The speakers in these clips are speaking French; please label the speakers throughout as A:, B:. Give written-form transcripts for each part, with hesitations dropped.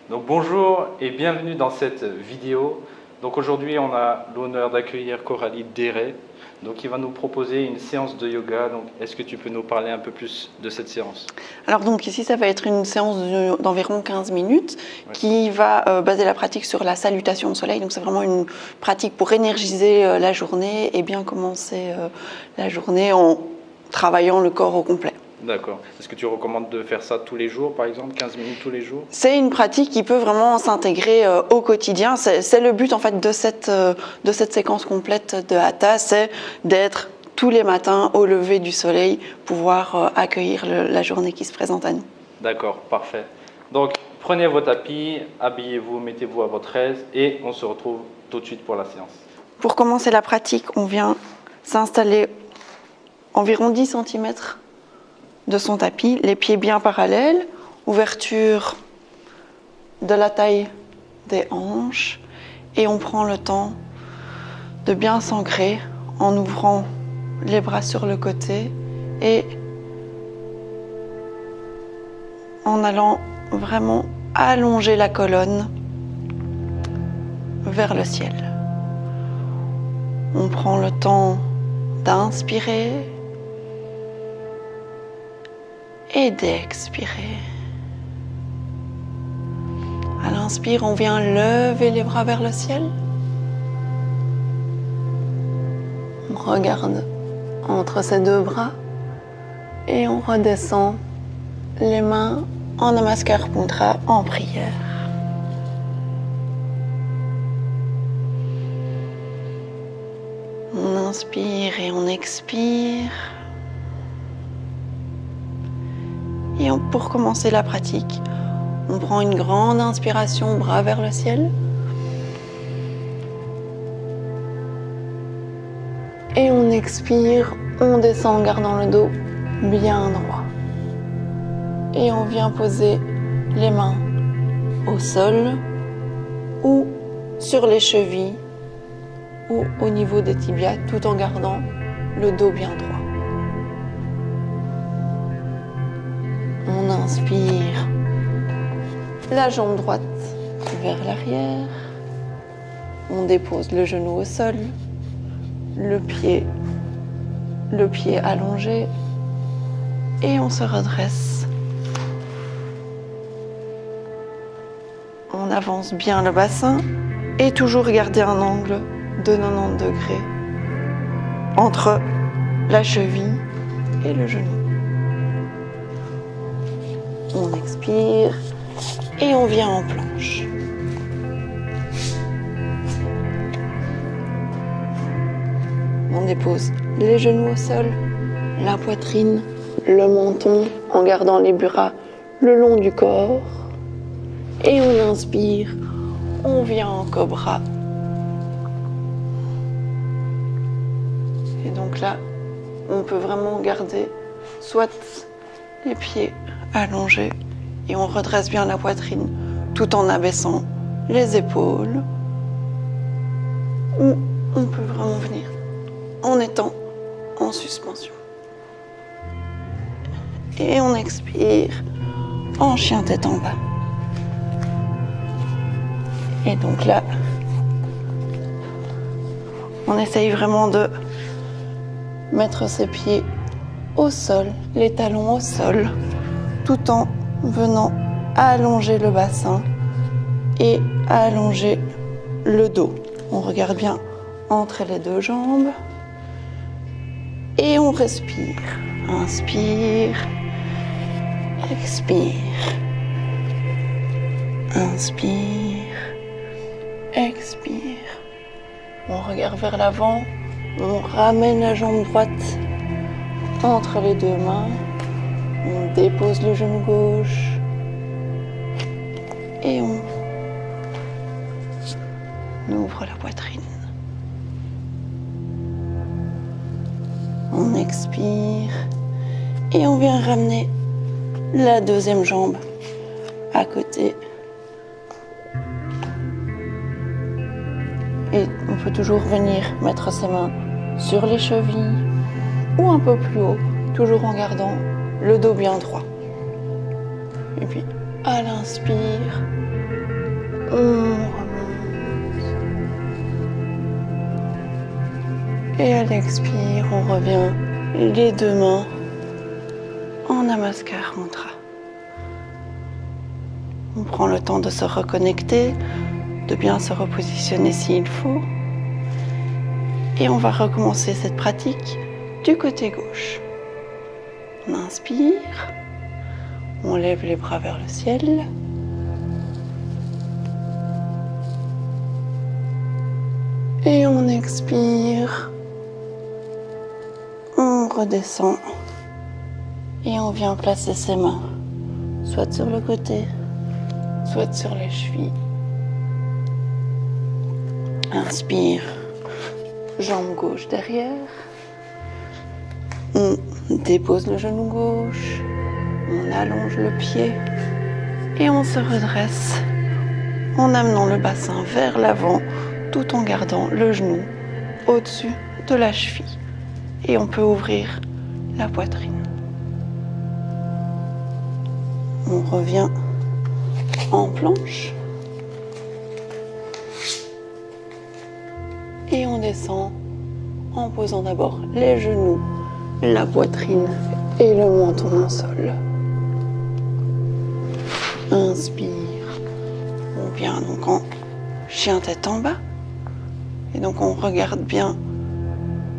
A: Donc bonjour et bienvenue dans cette vidéo. Donc aujourd'hui on a l'honneur d'accueillir Coralie Déret, donc qui va nous proposer une séance de yoga. Donc est-ce que tu peux nous parler un peu plus de cette séance?
B: Alors donc ici ça va être une séance d'environ 15 minutes qui va baser la pratique sur la salutation au soleil. Donc c'est vraiment une pratique pour énergiser la journée et bien commencer la journée en travaillant le corps au complet.
A: D'accord. Est-ce que tu recommandes de faire ça tous les jours, par exemple, 15 minutes tous les jours?
B: C'est une pratique qui peut vraiment s'intégrer au quotidien. C'est le but en fait de cette séquence complète de Hatha, c'est d'être tous les matins au lever du soleil, pouvoir accueillir la journée qui se présente à nous.
A: D'accord, parfait. Donc prenez vos tapis, habillez-vous, mettez-vous à votre aise et on se retrouve tout de suite pour la séance.
B: Pour commencer la pratique, on vient s'installer environ 10 cm de son tapis, les pieds bien parallèles, ouverture de la taille des hanches, et on prend le temps de bien s'ancrer en ouvrant les bras sur le côté et en allant vraiment allonger la colonne vers le ciel. On prend le temps d'inspirer et d'expirer. À l'inspire, on vient lever les bras vers le ciel. On regarde entre ses deux bras et on redescend les mains en Namaskar Mudra, en prière. On inspire et on expire. Et pour commencer la pratique, on prend une grande inspiration, bras vers le ciel. Et on expire, on descend en gardant le dos bien droit. Et on vient poser les mains au sol ou sur les chevilles ou au niveau des tibias, tout en gardant le dos bien droit. On inspire la jambe droite vers l'arrière. On dépose le genou au sol, le pied allongé et on se redresse. On avance bien le bassin et toujours garder un angle de 90 degrés entre la cheville et le genou. On expire et on vient en planche. On dépose les genoux au sol, la poitrine, le menton en gardant les bras le long du corps. Et on inspire, on vient en cobra. Et donc là, on peut vraiment garder soit les pieds allongés et on redresse bien la poitrine tout en abaissant les épaules. Ou on peut vraiment venir en étant en suspension. Et on expire en chien tête en bas. Et donc là, on essaye vraiment de mettre ses pieds au sol, les talons au sol, tout en venant allonger le bassin et allonger le dos. On regarde bien entre les deux jambes et on respire. Inspire, expire. Inspire, expire. On regarde vers l'avant, on ramène la jambe droite entre les deux mains. On dépose le genou gauche et on ouvre la poitrine. On expire et on vient ramener la deuxième jambe à côté. Et on peut toujours venir mettre ses mains sur les chevilles ou un peu plus haut, toujours en gardant le dos bien droit. Et puis, à l'inspire, Et à l'expire, on revient les deux mains en Namaskar Mudra. On prend le temps de se reconnecter, de bien se repositionner s'il faut. Et on va recommencer cette pratique du côté gauche. On inspire, on lève les bras vers le ciel. Et on expire, on redescend et on vient placer ses mains, soit sur le côté, soit sur les chevilles. Inspire, jambe gauche derrière. On dépose le genou gauche, on allonge le pied et on se redresse en amenant le bassin vers l'avant tout en gardant le genou au-dessus de la cheville. Et on peut ouvrir la poitrine. On revient en planche. Et on descend en posant d'abord les genoux, la poitrine et le menton au sol. Inspire. On vient donc en chien tête en bas. Et donc on regarde bien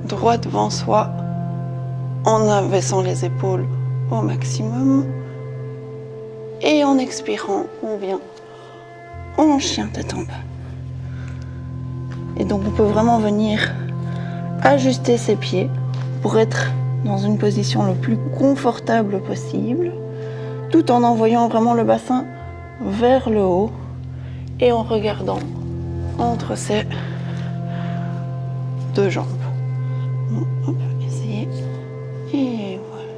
B: droit devant soi en abaissant les épaules au maximum. Et en expirant, on vient en chien tête en bas. Et donc on peut vraiment venir ajuster ses pieds pour être dans une position le plus confortable possible, tout en envoyant vraiment le bassin vers le haut et en regardant entre ses deux jambes. Bon, hop, essayez. Et voilà.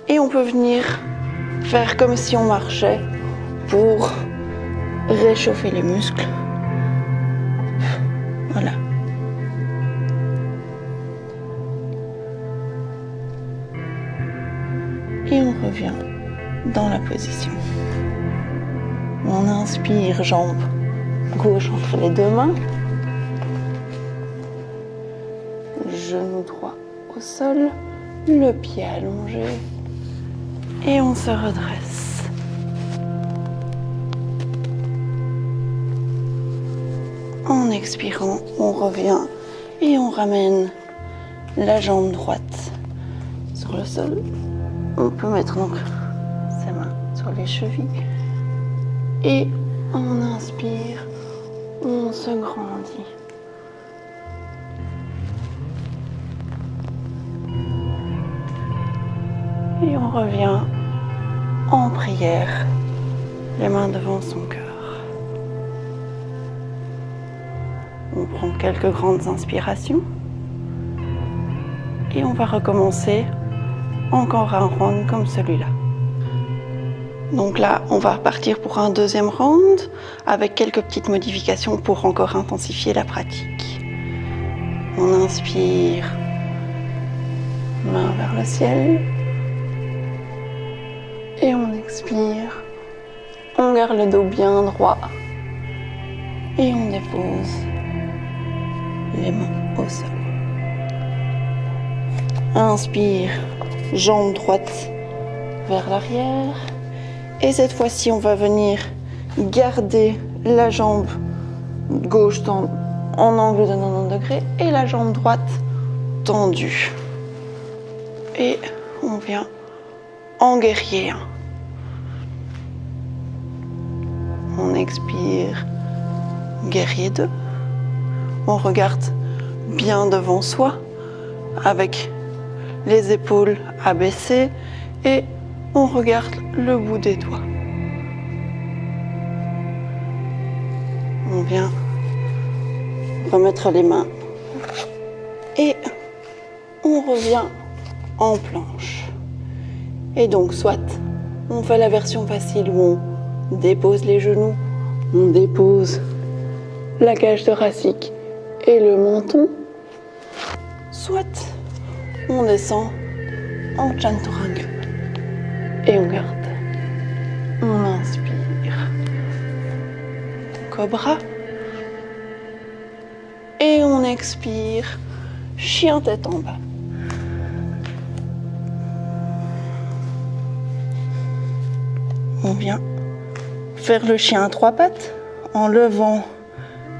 B: Et on peut venir faire comme si on marchait pour réchauffer les muscles. Voilà. Et on revient dans la position. On inspire, jambe gauche entre les deux mains. Genou droit au sol, le pied allongé. Et on se redresse. En expirant, on revient et on ramène la jambe droite sur le sol. On peut mettre donc ses mains sur les chevilles. Et on inspire, on se grandit. Et on revient en prière, les mains devant son cœur. On prend quelques grandes inspirations. Et on va recommencer encore un round comme celui-là. Donc là, on va repartir pour un deuxième round avec quelques petites modifications pour encore intensifier la pratique. On inspire, main vers le ciel. Et on expire, on garde le dos bien droit et on dépose les mains au sol. Inspire, jambe droite vers l'arrière. Et cette fois-ci, on va venir garder la jambe gauche en angle de 90 degrés et la jambe droite tendue. Et on vient en guerrier 1. On expire, guerrier 2. On regarde bien devant soi avec les épaules abaissées et on regarde le bout des doigts. On vient remettre les mains et on revient en planche. Et donc, soit on fait la version facile où on dépose les genoux, on dépose la cage thoracique et le menton, soit on descend en Chaturanga et on garde. On inspire, cobra, et on expire, chien tête en bas. On vient faire le chien à 3 pattes en levant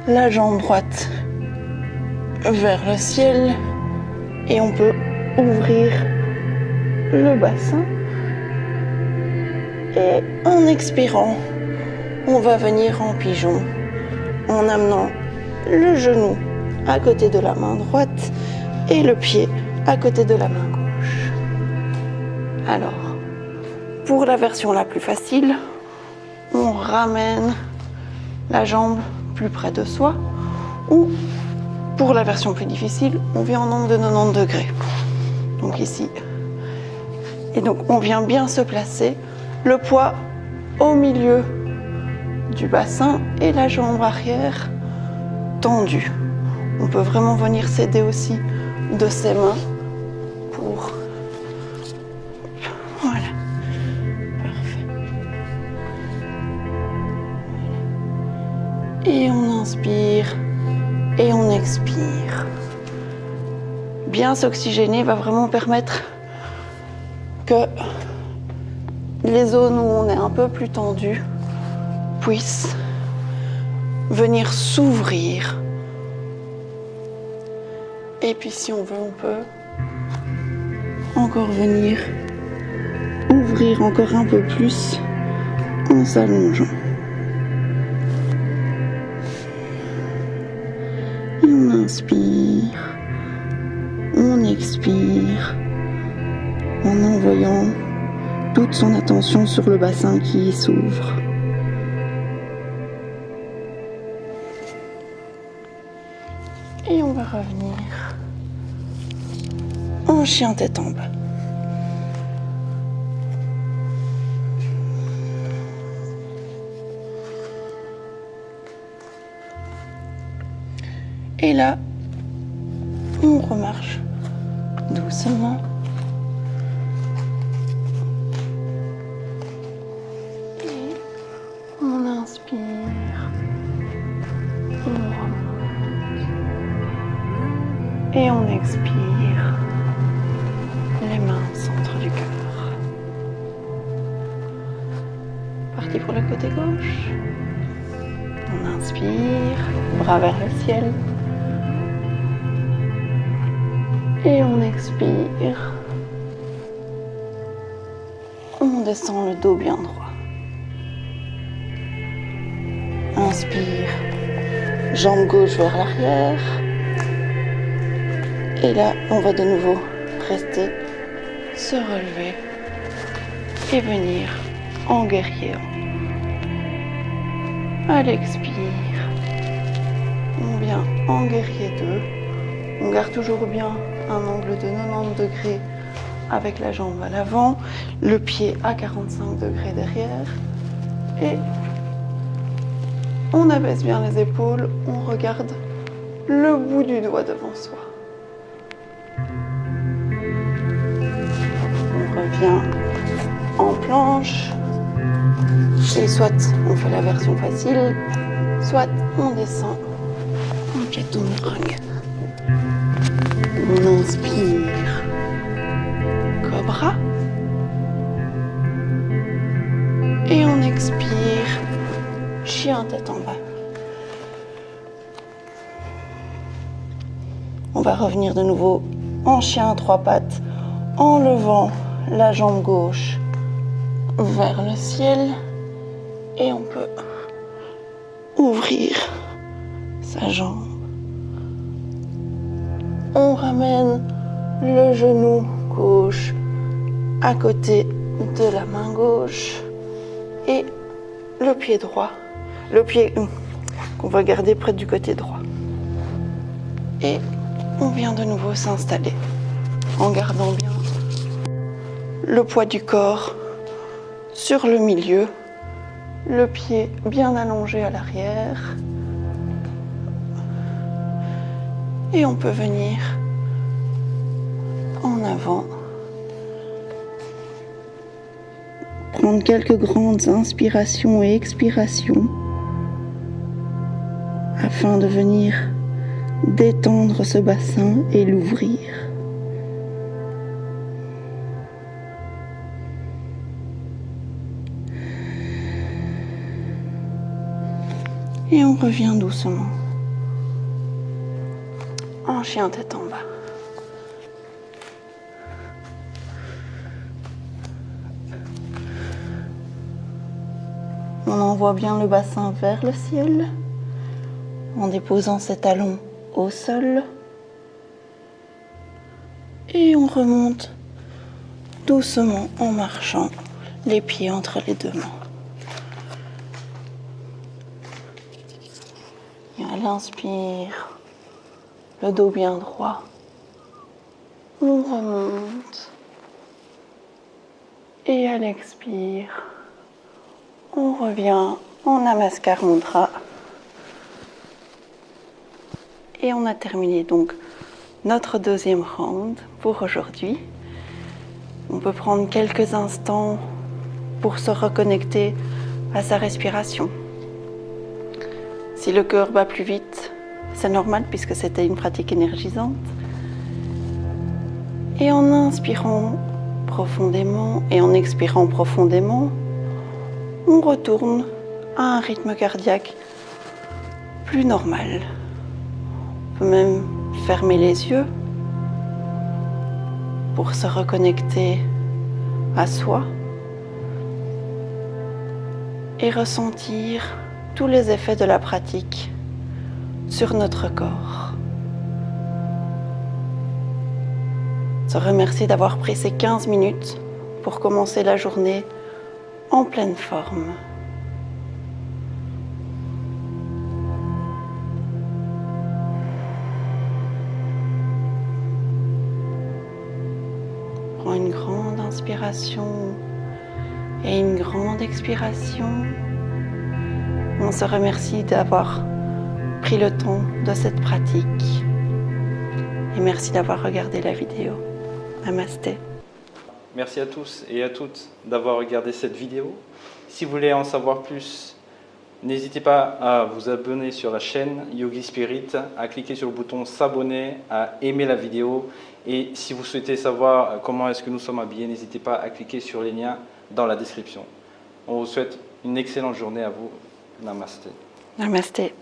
B: la jambe droite vers le ciel et on peut ouvrir le bassin. Et en expirant, on va venir en pigeon en amenant le genou à côté de la main droite et le pied à côté de la main gauche. Alors, pour la version la plus facile, on ramène la jambe plus près de soi ou pour la version plus difficile, on vient en angle de 90 degrés. Donc ici. Et donc on vient bien se placer, le poids au milieu du bassin et la jambe arrière tendue. On peut vraiment venir s'aider aussi de ses mains pour... Voilà. Parfait. Et on inspire et on expire. Bien s'oxygéner va vraiment permettre que les zones où on est un peu plus tendu puissent venir s'ouvrir. Et puis si on veut, on peut encore venir ouvrir encore un peu plus en s'allongeant. Et on inspire, on expire en envoyant toute son attention sur le bassin qui s'ouvre. Et on va revenir en chien tête en bas. Et là, on remarche doucement. Et on inspire. On remonte. Et on expire. Les mains au centre du cœur. Parti pour le côté gauche. On inspire, bras vers le ciel. Et on expire. On descend le dos bien droit. Inspire, jambe gauche vers l'arrière. Et là, on va de nouveau rester, se relever et venir en guerrier. À l'expire, on vient en guerrier 2. On garde toujours bien un angle de 90 degrés avec la jambe à l'avant, le pied à 45 degrés derrière. Et on abaisse bien les épaules, on regarde le bout du doigt devant soi. On revient en planche. Et soit on fait la version facile, soit on descend en chaturanga. On inspire, cobra. Et on expire, chien tête en bas. On va revenir de nouveau en chien à 3 pattes, en levant la jambe gauche vers le ciel. Et on peut ouvrir sa jambe. On ramène le genou gauche à côté de la main gauche et le pied droit, le pied qu'on va garder près du côté droit. Et on vient de nouveau s'installer en gardant bien le poids du corps sur le milieu, le pied bien allongé à l'arrière. Et on peut venir en avant. Prendre quelques grandes inspirations et expirations afin de venir détendre ce bassin et l'ouvrir. Et on revient doucement en chien tête en bas. On envoie bien le bassin vers le ciel en déposant ses talons au sol. Et on remonte doucement en marchant, les pieds entre les deux mains. Et à l'inspire, le dos bien droit. On remonte. Et à l'expire, on revient en Namaskar Mudra. Et on a terminé donc notre deuxième round pour aujourd'hui. On peut prendre quelques instants pour se reconnecter à sa respiration. Si le cœur bat plus vite, c'est normal puisque c'était une pratique énergisante. Et en inspirant profondément et en expirant profondément, on retourne à un rythme cardiaque plus normal. On peut même fermer les yeux pour se reconnecter à soi et ressentir tous les effets de la pratique sur notre corps. Se remercier d'avoir pris ces 15 minutes pour commencer la journée en pleine forme. Prends une grande inspiration et une grande expiration. On se remercie d'avoir pris le temps de cette pratique. Et merci d'avoir regardé la vidéo. Namasté.
A: Merci à tous et à toutes d'avoir regardé cette vidéo. Si vous voulez en savoir plus, n'hésitez pas à vous abonner sur la chaîne Yogi Spirit, à cliquer sur le bouton s'abonner, à aimer la vidéo. Et si vous souhaitez savoir comment est-ce que nous sommes habillés, n'hésitez pas à cliquer sur les liens dans la description. On vous souhaite une excellente journée à vous. Namasté.
B: Namasté.